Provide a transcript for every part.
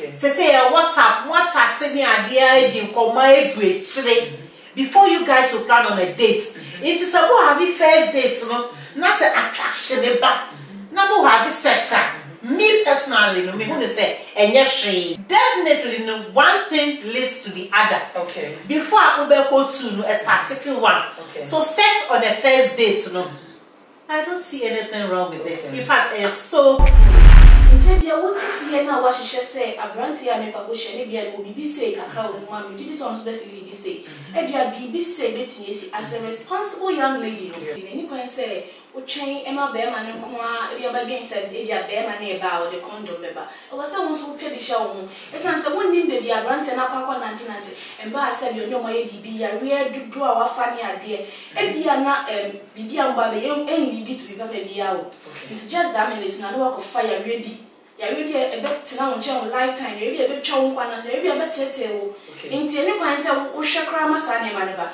Okay. Say WhatsApp, what chatting idea in command before you guys will plan on a date. It is about having first dates, no? Not say attraction back. Now having sex. Me personally, no, me who say, and yes, definitely no one thing leads to the other. Okay. Before I go to no, a particular one. Okay. So sex on the first date, no, I don't see anything wrong with it. In fact, it's so. Instead, you want to hear now what she say. A brand here, make a question. Maybe I will be say, "Kakao, mom, you did this on to definitely say." Maybe I be say, "Bet me as a responsible young lady." Any point say. Chain Emma Bearman and Kuma, if you are against it, if you are Bearman about the condom member. I was someone who paid the show. It's not someone named baby, I ran 10 up 1990, and by said, you know, my baby, a rear to draw a funny idea. And be a not baby and baby, young and you get to be baby out. It's just that it's not work of fire, really. You really a bit now on lifetime, you be a bit chow one as you be a bit tell. In any point, I wish a crama son, manaba.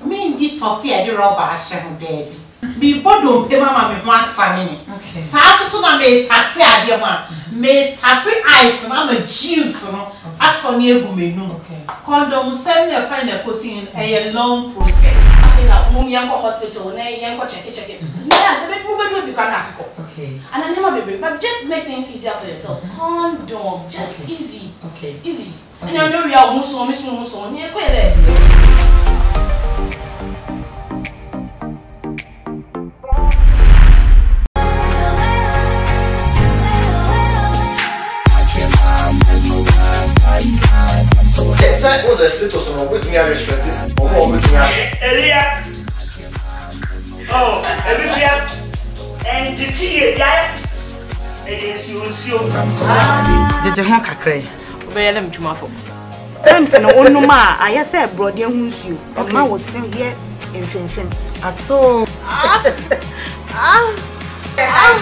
Me indeed toffee at the robber, Sam Baby. Me bodo, the mamma with one son. Okay. So I made taffy idea one. Made taffy ice, I'm a juice. I saw near Gumino. Okay. Condom 7 a find a pussy in a long process. I feel like Mum Yanko Hospital, nay, Yanko check it. Yes, a bit movement will be article. Okay. And I never be, but just make things easier for yourself. Condom, just easy. Okay. Easy. And I know you are Musso, near Quebec. That was a status on which we are restricted or more with Elia. Oh, Elia and Gigi, against you. Did you have a cray? Obey them to muffle. Benson, no ma, I said, Brody, who's you. A man was sent here in Finson. I saw.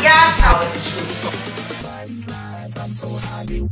Yes, how it should. I'm so happy.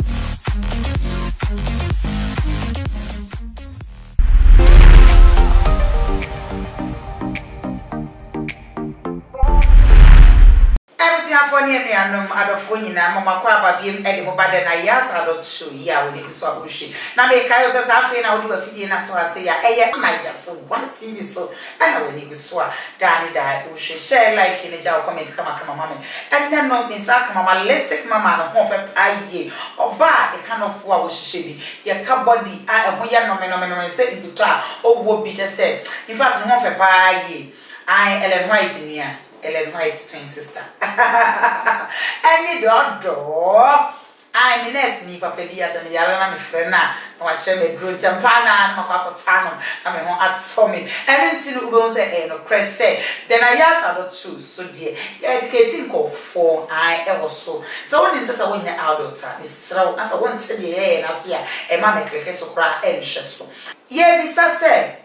Adofoni na mama kwa babiem ede mo bade na yasa dot show ya we so abushi na me kai so sa afi na we wafidi na to ase ya eye na yasa one TV so ana we ni so da o share like ni ja comment kama mama and then no me sa kama realistic mama no ho fe aye oba e kind of wo hihye bi ya ka body a ho ya no say into a owo bi je say in fact no ho fe pa aye Ellen White ni ya Ellen White's twin sister. Any door. I mean, as me, Papa Bias and Yarana, my friend, now, watch me grow Tampana, Macatano, coming home at Tommy, and then Ubo say, no, Cress say, then I asked her to choose, so dear, educating go for I ever so. So when it says I win out of time, Miss Slow, as I want to the air, and I see a mamma case of cry and shesso. Ye, Miss say,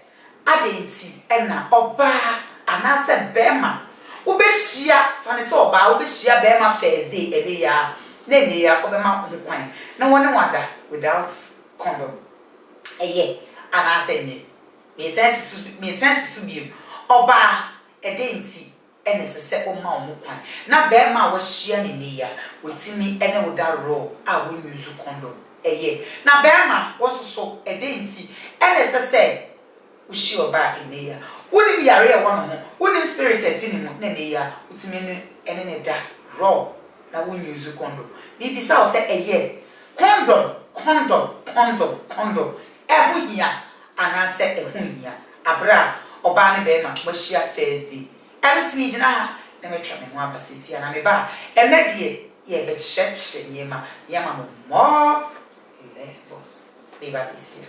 I didn't see, and now, Oba, and I said, Bema. Ubeshia fane so ba ubeshia be ma first day ebe ya na ene ya obema nkwan na woni wada without condom eye ana say me sense su bi oba ede nti ene sese o ma nkwan na be ma wo hia ne ya wotimi ene wo da raw a wo use condom eye na be ma wo so ede nti ene sese wo hia oba ene ya Wouldn't be a real one, wouldn't spirit at cinema, Nenia, which mean any da raw, that wouldn't use a condom. Maybe so say a year. Condom. Every year, and I said a hunya, a bra, or Barney Bema, was she a Thursday. And it's me, Jana, never try me one passis, and I'm a bar, and that year, ye bet shed, yama more levels. Leave us here.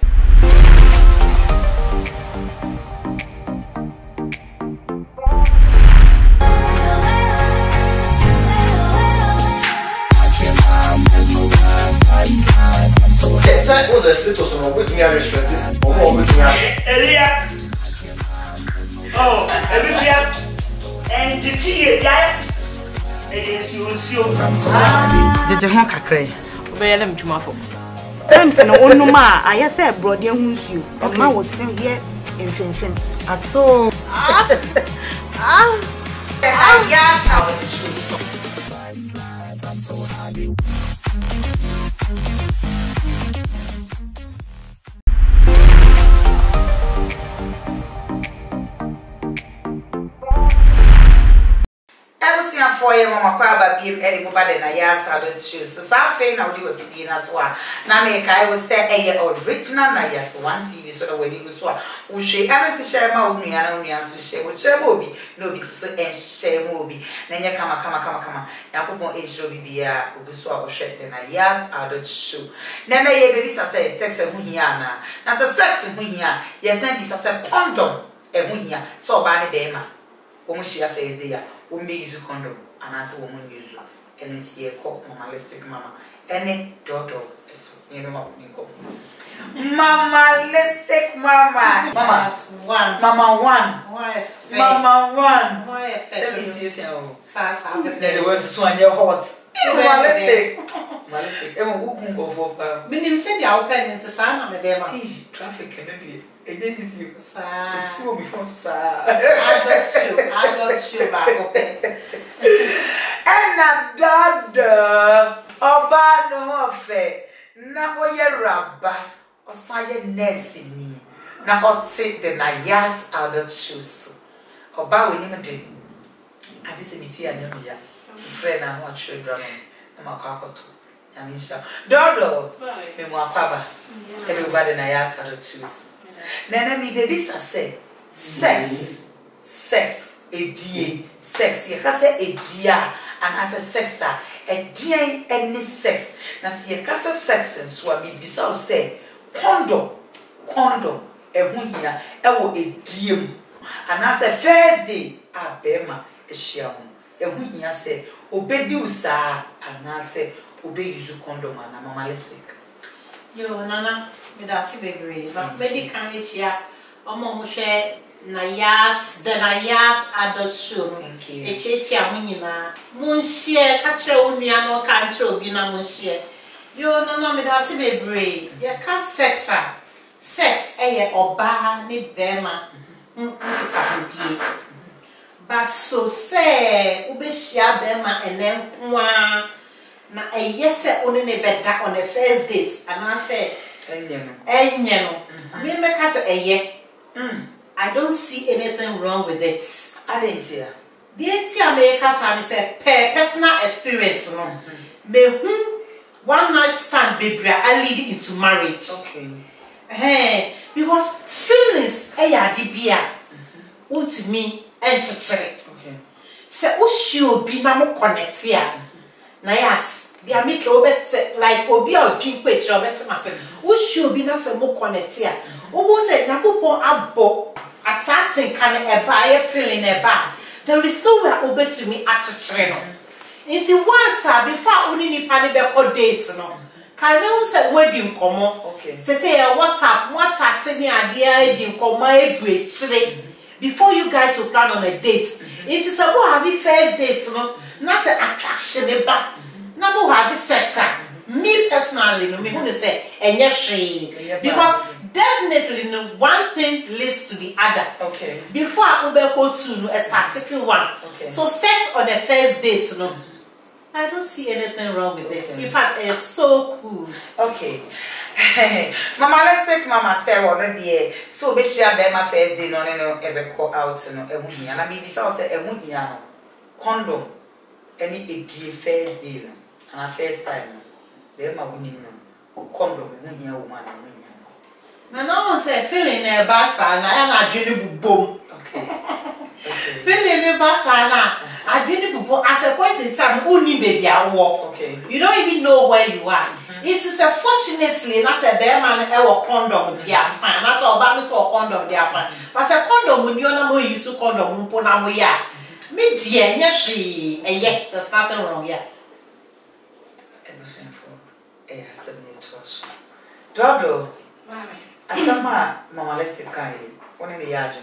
That was a status on which we are restricted or more with Elia. Oh, Elia and Gigi, against you. Did you have a cray? Obey them to muffle. Benson, no ma, I said, Brody, who's you. A man was sent here in Finson. I saw. Yes, how it should. I'm so happy. hardy. For you, Mama Kwaba, be any mobile and a yas adult shoes. So, Safi, now do a video at one. Now, make I will say a original Nayas one TV so when you saw. We share to share my own and to share with share movie. No, be so and share movie. Then you come. Yakumo age will be a Ubuswa or shed than a yas adult shoe. Then a baby say sex and Hunyana. That's a sex in Hunya. Yes, and it's a condom. A Hunya. So, Barney Dema. Omushia face there. Women use condom and as a woman use and it's here called Mamalistic Mama. Any daughter is you know what Mamalistic Mama. Mama's one. Mama one. Mama one. Why Sasa. There was one year hot. Mamalistic. Mamalistic. Everyone who can go for Minim send your open into Sana, Madame. Traffic Kennedy. Again, is you, sir. So before, sir. I got you back. And a daughter, Oba no affair. Now, your rabba, or sire nursing me. Now, I'll take the Nayas adult shoes. Oba will even do. I disability and Yamia. Friend, I want children. I'm a cockatoo. Yamisha. Dodo, Memoir, everybody Nayas adult shoes. Nana mi baby say sex a dia sex you can say a dia and as a sexer a dia any sex na see you can say sex and so me bisa say condom e hunya e wo e diem and as a first day abema e hia ho e hunya say obedi usa and as obe use condom and normalistic yo nana me da si bebre but medical here omo share Nayas the Nayas adult show e chechi amunyina mun share ka kire onua no ka nche obi na mun share yo nana me da si bebre ye ka sex eye oba ni bema it's a good but so say ubeshia bema enenwa na eyese oni ne beda on the first date and I say enyeno me make us I don't see anything wrong with it. I didn't hear. The etia make us and say personal experience no me one night stand baby I lead into marriage. Okay. Because feelings dibia want me enchechere. Okay. Se ushi obi na mo connect ya. Na yes, they are make obet like obi or drink page or better matter. Ushi obi na se mo connect ya. Obo say Yakupon abo attacking can a buyer feeling a bad. There is nowhere obey to me at a It's once before only ni pani be called dates no. Can you say wedding come okay. Say WhatsApp, what chatting idea in come before you guys will plan on a date. It is about having first dates no. Not say attraction back. Now have sex. Me personally, no me who say because definitely no one thing leads to the other. Okay. Before I go to no starting one. Okay. So sex on the first date no. I don't see anything wrong with it. In fact, it's so cool. Okay. Mama, let's take Mama say one day. So be share be my first day no ever call out no ehuni. And I be say ehuni no condom. Any a day first day no. And first time no. Be my winning no. Condom ehuni woman no. No say feeling a basa na adwene bubom. Okay. Feeling a basa na adwene bubom at a point in time uni baby awo. Okay. You don't even know where you are. It is fortunately na say be man e wo condom dia fine. Na say oba no so condom dia fine. But say condom ni ona mo use condom mpo na mo ya. Me dia nya hwe eye there's nothing wrong here. Everything for submit to us. Dodo. Mama. Asama Mama let's take kai. One in the yard.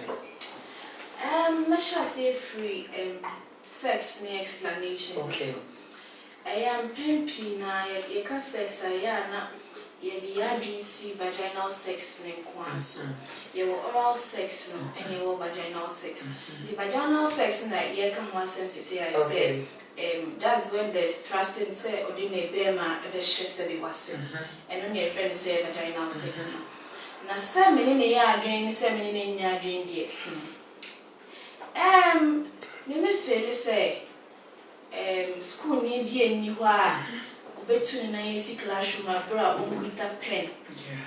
Masha say free sex ni explanation. Okay. I am pimpy na ye can sex na ye the RBC vaginal sex ne kwanso. Ye oral sex no and ye vaginal sex. The vaginal sex na ye can one sense say I say that's when there's trust in say or in a bema ever share be was and only a friend say vaginal sex. Na say me ne ya adwen say me ne nya adwen die. Me feel say school ni bi eni ho a obetu na yesi classroom abra onkuta pen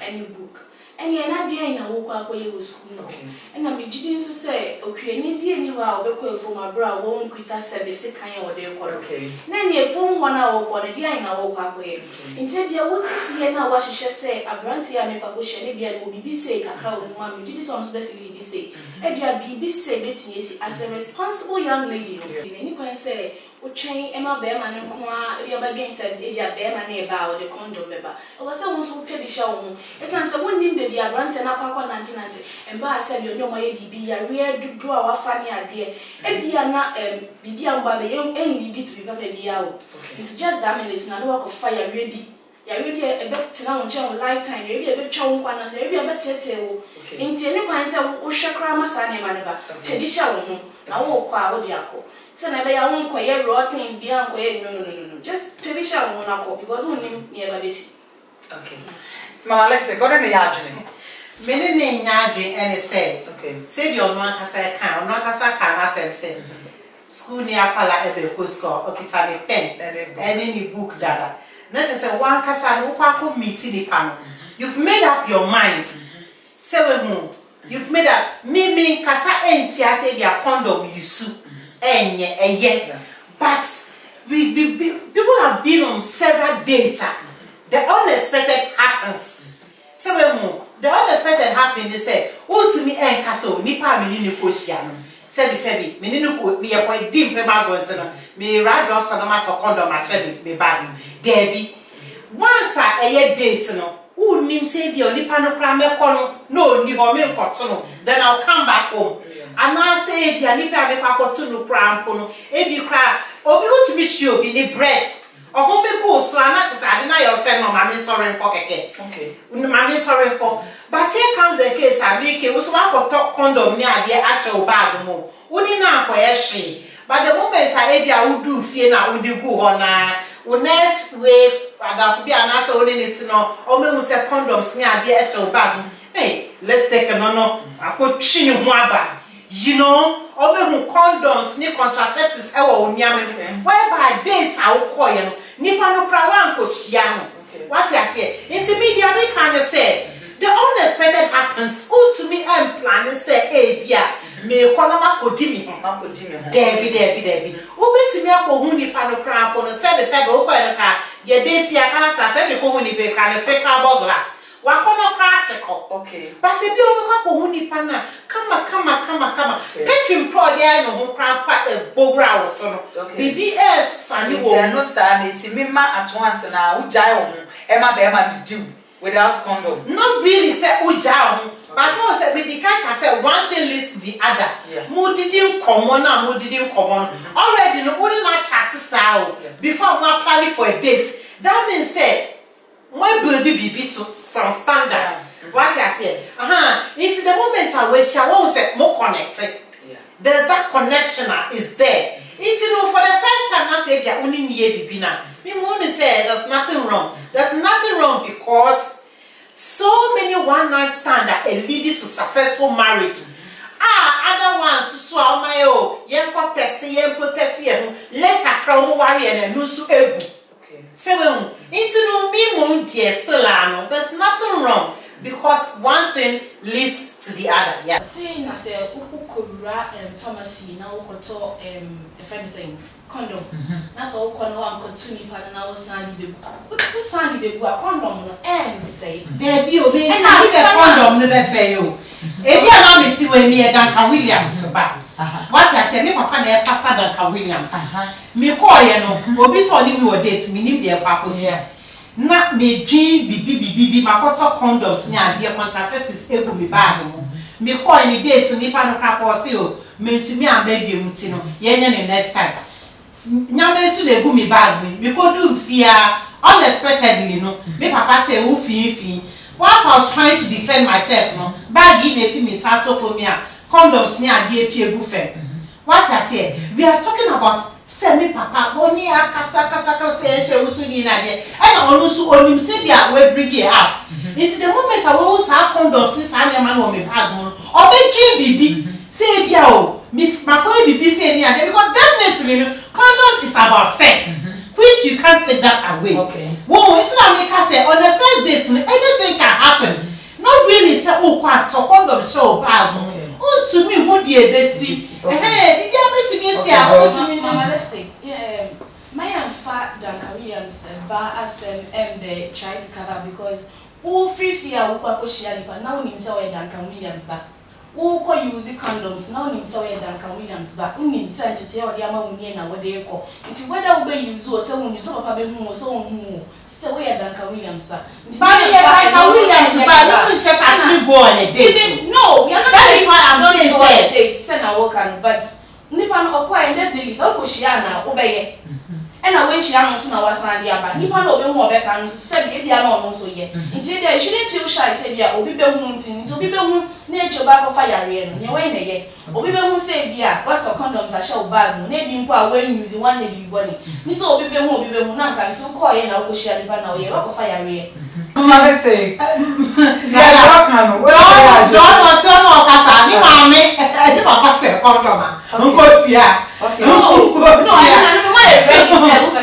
any book. And you're not being a walk away with school. And I'm beginning to say, okay, maybe anywhere I'll be for my bra won't quit us service kind of day. Okay. Then you phone 1 hour or a day in a walk away. Instead, you won't see now what she should say. A brand here make a question, maybe I will be say, a crowd, mammy, did this on definitely be say. Maybe I'll be say, betting as a responsible young lady. Any point say, Chain Emma Bearman and Kuma, if you're against a Bearman about the condom member. I was someone so petty show. It's not someone named baby, I ran to Napa 1990, and Bar said, you know, my baby, I really do draw a funny idea. And be a not be young baby, young and you to be baby out. It's just that minutes, and I work of fire ready. You're really a bit to now on lifetime, you're really a bit chow one as a better tale. In the point, I shall cry my son, Manaba, Teddy Show, now walk out the apple. So never I won't quite raw things beyond quiet. No. Just maybe shall won't because one name never busy. Okay. Mama, let's take on the yarding. Many name yarding and say, okay. Say your one has a can, not as I can, as I said. School near Pala every score, okay, tell me pen, and any book data. Not just a one casa no paco meeting the panel. You've made up your mind. 7 more. You've made up me casa empty as a your condom you soup. But people have been on several data. The unexpected happens. So the unexpected happened. They say, "Oh, to me, and castle, nipa me ni kosiano." Sebi, me ni ko me quite dim pe magonzana. Me ride off on a matter condom myself me bad. Debbie, once a date no. Who nim say be nipa no kra me kono no ni ho me nkoto. Then I'll come back home. And I say, if you need to have a pacotu no cramp, if you cry, or you to be sure be the bread. Or whom be cool, so I'm not to say, I deny yourself, no, mammy sorry for okay. Mammy sorry for. But here comes the case, I make it was one for top condom near the Asher bad more. Only now for she. But the moment I would do fear now, would you go on? Would next way, I'd be an answer only need to know, or me say condoms near the Asher bad. Hey, let's take a no. I could chin you more. You know, over condoms, ni contraceptives, whereby dates are coin, nipa no prawanko shiano. What I say, intermediate kind of say, the unexpected happens. Who to me and plan and say, hey, yeah, me konama kodimi, Debbie. Who bet me up who nipa no cramp on a 7 okoyaka, your date ya cancer, 7 kohuni be kind of second glass. Wakono practical. Okay. But if you look up on Nipana, come. Perfume pro there no crampa a bogra or so. BBS and you will no son, it's Mima at once and I would jai Emma Bearman to do without condom. Not really said Ujao, but also with the cat said one thing leads to the other. More did you come on. Already no only not chat style before not planning for a date. That means say my body be to some standard. What I said, it's the moment I wish I won't say more connected. There's that connection is there. It's for the first time I said that only near bibina. Me only say there's nothing wrong. There's nothing wrong because so many one night stand that lead to successful marriage. Other ones so my yen protest, yen protect yen later crown warrior and nusu ebu. Seven, it's no me dear still there's nothing wrong because one thing leads to the other. Yeah. Saying as a ukukura pharmacy now koto a friend saying condom. That's all kono one kotuni pan now sandy baby. What sandy baby a condom no and say there be obi and say condom never say you. If you allow me to me Duncan Williams back. What I say, me papa na Pastor Duncan Williams. Me call you no, obi so ni me o date me ni dey kwakosi. Na me dream bibi makoto condoms ni ade contraceptives egu me bag mo. Me call ni date ni pa no kwakosi o, me ntumi ambedi muti no. Ye nya ne next time. Nyame su le egu me bag me go do fear unexpectedly no. Me papa say wo fi. Whilst I was trying to defend myself no, bag in e fi me sato for me condoms ni ade epie gu fem. What I say, we are talking about Send me papa, only a kasa say she was in idea. And also on him said that we bring it up. It's the moment I will have condoms, this animal will be bad moon. Or make baby say, yo, my boy be saying here because definitely condoms is about sex, which you can't take that away. Okay. Whoa, it's not make us say on the first date, anything can happen. Not really say, oh, quite to condom show bad moon. Oh, to me, what do you see? Hey, you get me to get here. Mama, let's take. Yeah, my and fat Duncan Williams bar as them and try to cover because who free fear who kwa share but now him say Duncan Williams back. Who ko use condoms now him say Duncan Williams back. Who him say to tell the ama unye na what they call. It's whether we use or say when you so papa be who so who still we Duncan Williams back. But Duncan Williams back no just actually go on a date. No, we are not. That is why I'm saying date send a walk and but nipa no okwa definitely so ko share na obeye. And I when she announced na wasan dia ba nipa na obi hu obeka no so say bia na ono so ye nti dia you shouldn't feel shy say bia obi be hu nti obi be hu na eche ba ko fire re no ye we na ye obi be hu say bia what condoms a show bag no na bi mpo a when use one na bi body ni so obi be hu na nka nti ko ye na ko share nipa na ye ba ko fire re let's take. Don't kasa ni mami ni papa se condom nko sia. Okay. No, I ready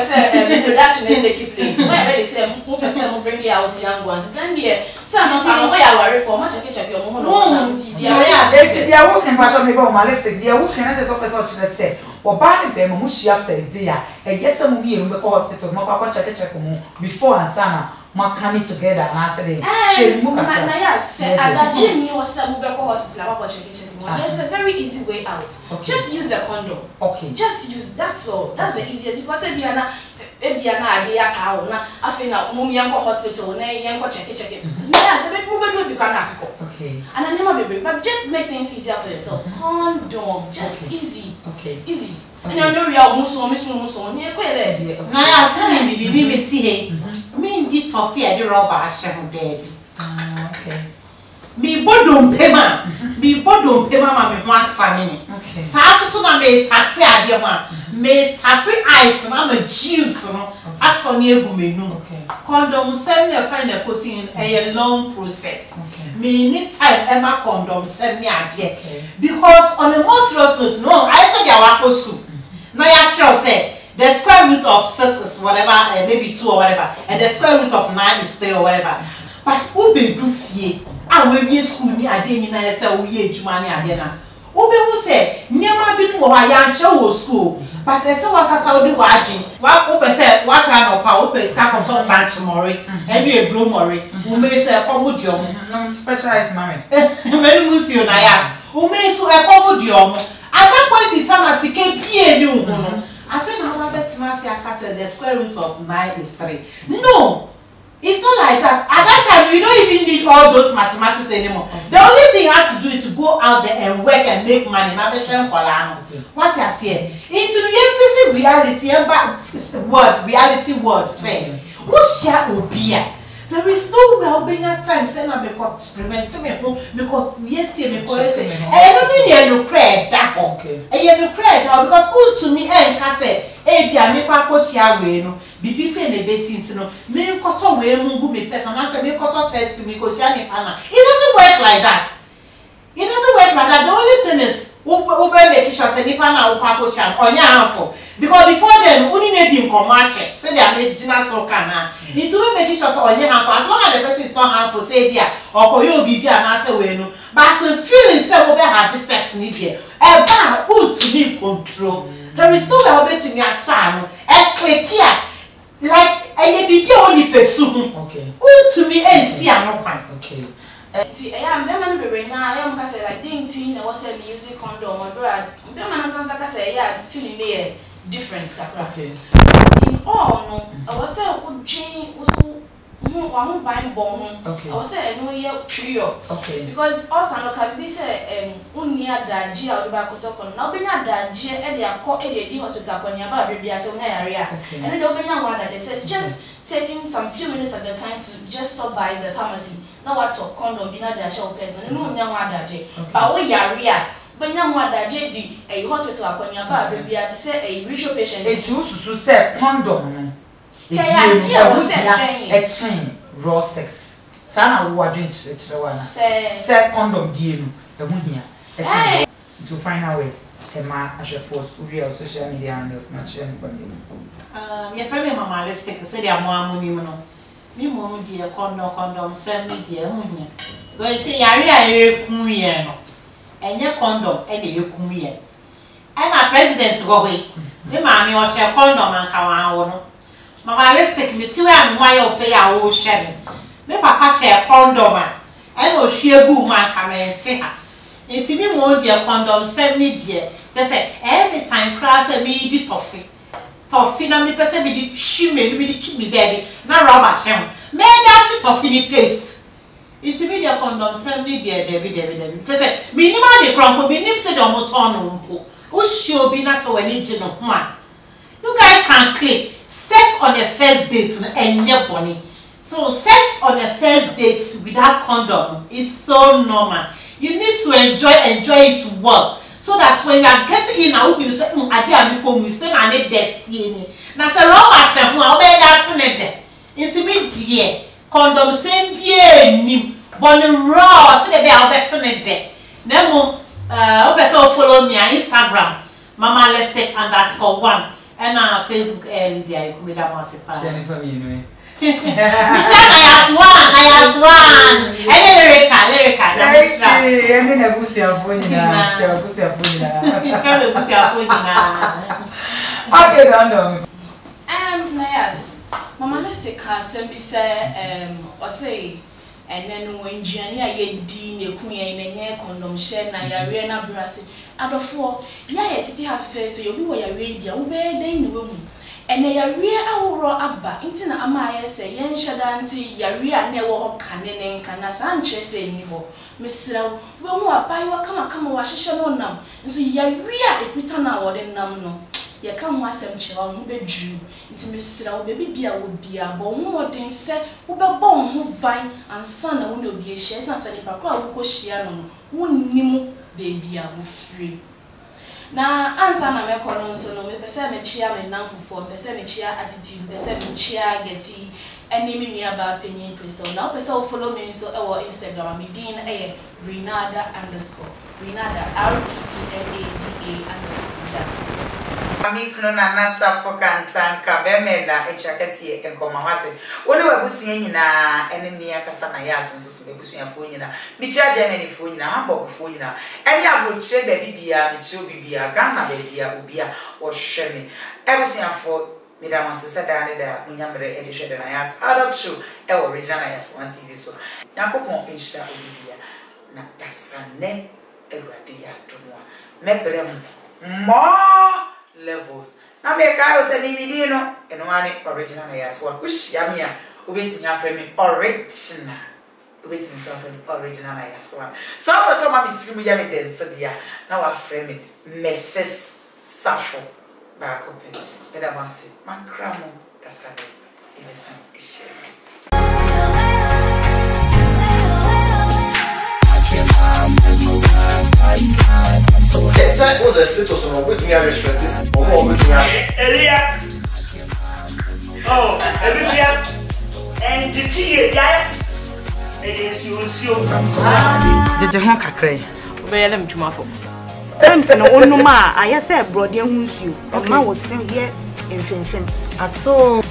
say production is taking place. When I ready say mo person bring it out young ones. Then there so no say we are worry for much check your mo no TV. Dia wo kan pa so me ba o malestic dia wo kan na so person chile say oba ne be mo hia first day a yes mo bi e mo be ko hospital mo kwa check mo before and sana ma coming together and I said she muka na yes adaje mi was mo be ko hospital about check mo. There's a very easy way out. Okay. Just use a condom. Okay. Just use that's all. That's the easiest because ebiana ade ya pa na afi na mum yanko hospital na yanko check. Na yes be mo be kan article. Okay. And I never be but just make things easier for yourself. Condom just easy. Okay. Easy. And you know we are muso ni ko ebe. Na ya sene bibi me ti he. Me ndi tofi e de rubber ahye ho baby. Okay. Me bodom pema ma me ho asame ni. Okay. Sa so na me tafe ade ho a me tafe ice na ma juice no aso ni egu menu. Okay. Condom sem na find a kosin a long process. Okay. Me need time ema condom sem ni ade. Because on a more serious note no I said ya wa school. Now ya tell say the square root of 6 is whatever, maybe 2 or whatever, and the square root of 9 is 3 or whatever. But who be do fie? And when we school ni ade ni na say we ejuma ni ade na. Who be who say nyama bi no wa ya nche school. But I say wa kasa odi wa adwin. Wa who be say wa sha no pa, who be start control branch mori, and we a blow mori. Who may say come diom. No specialized mommy. Many musio na yas. Who may so e come diom. At that point in time as ke pie ni hu. I think now the square root of 9 is 3. No, it's not like that. At that time, you don't even need all those mathematics anymore. Okay. The only thing you have to do is to go out there and work and make money. What you say? Into the reality word say. Who shall obey? There is no well-being at times. Then I because yes, because I don't need you credit that okay. And you credit now because who to me and can say, "Hey, be a me pako share we no." BBC ne base no. Me koto we mungu me person. I say me koto test me ko share ni pana. It doesn't work like that. It doesn't work like that. The only thing is, we make sure say ni pana o pako share onya harmful. Because before then, only need him come match it. Say they are made dinner so can it will make sure so only harmful. As long as the person is not harmful, say there or you be and answer we no. But some feelings say we have sex need here. A bar put to be control. There is no way to me as son. A click here like a be only pursue. Okay. Who to me and see no pan. Okay. See, I am very very now. I am say like dating. I was a music condom. My brother, I'm not say yeah, feeling me different. Okay. In all, no, I was say would change also. One buying bomb. Okay. I was say no year trio. Okay. Because all can look be say unia daji or back to talk on. Now be not daji. They are called the hospital when you are baby as an area. And then they open one that they said just taking some few minutes of the time to just stop by the pharmacy. Now what to condom be not the show person. No one daji. But we are real. banya ho adagedi hospital akonya ba baby ati say ritual patient etu say condom no raw sex sana wo adwen chire wana say condom die no e ho hia to final ways ma ashe force real social media handles na share me ya frame mamalistic say dia mo amuni no mi mo die condom sem ni die ho hia go say yare a ekun ye no enye condom e na ekun ye e na president go we me ma mi o share condom anka wa wo no mamalistic me ti we am wa yo fe ya wo share me papa share condom a e na o hwie gu ma anka me nti ha nti mi mo die condom sem ni die just say every time class me di toffee na me pese me di chime me di chime baby na rubber shem me that toffee ni taste nti me die condom sem ni die debi just say me ni ma de kronko me ni se de omo ton no mpo o show bi na so wani gi no ho a you guys can click sex on the first date na enye boni so sex on the first date without condom is so normal. You need to enjoy it well so that when you are getting in now you say ade amiko mu say na ne dirty ni na say rubber shampoo a obey that ne de intimi die condom same bie ni but raw say be a obey ne de na mo obey follow me on Instagram mama_1 and on Facebook Lydia Ikumida Masipa share for me no I has one. Lyrica. I mean, a pussy of Fonina. Okay, random. Yes. Mama, let's take us and be say, or say, and then when Gianni, ye dean, your queen, and your condom share, na ya rena brassy. And before, yeah, to have faith, you were a radio, obey the woman. And ya ria awro aba nti na amaye se yen hyeda nti ya ria na ewo ho kanene nka na sanche se ni ho mesraw we hu abai wa kama wa hyehye no nam nso ya ria epita na wo de nam no ye ka ho asem kyewa ho bedru nti mesraw be bibia wo bia bo ho modin se wo be bo ho ban ansa na wo ne obi ehye sansa ni pakra wo ko hia no wo nnimu bebia wo free na ansa na me kono so no me pese me chia me namfofo me pese me chia attitude me pese me chia geti eni me nua ba panyin person na pese o follow me so e wo Instagram me din Renada _ Renada REENADA_. Ami kuno na nasa fokantan ka bemela echakasi enkoma wate woni wabusu nyina enemi akasa na yas nso bebusu yafo nyina michia Germany fo nyina Hamburg fo nyina eni abrochire ba bibia michio bibia Ghana bibia obia wo hweme ebusu yafo midama sese da ne da munyamre edihwe da na yas adult show e wo original na yas one TV so yakopon enhira obibia na dasane ewade ya tonwa mebrem more levels na me ka o se bibidi no eno ani original na yas one kushia me a obetimi afre me original obetimi so afre me original na yas one so so ma mi timu ya me den so dia na wa afre me Mrs. Safo ba ko pe e da masi makramo kasane imesan ishe That was a status on what we are restricted or more with Elia. Oh, Elia. And Titi, yeah. It is you. Jeje ho kakrai. Obey let me to mafo. Dem se no onuma aye say brode hu nsuo. Ma wo se here enfenfen. Aso.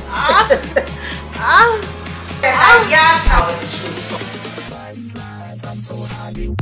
Yeah, how it should. I'm so happy.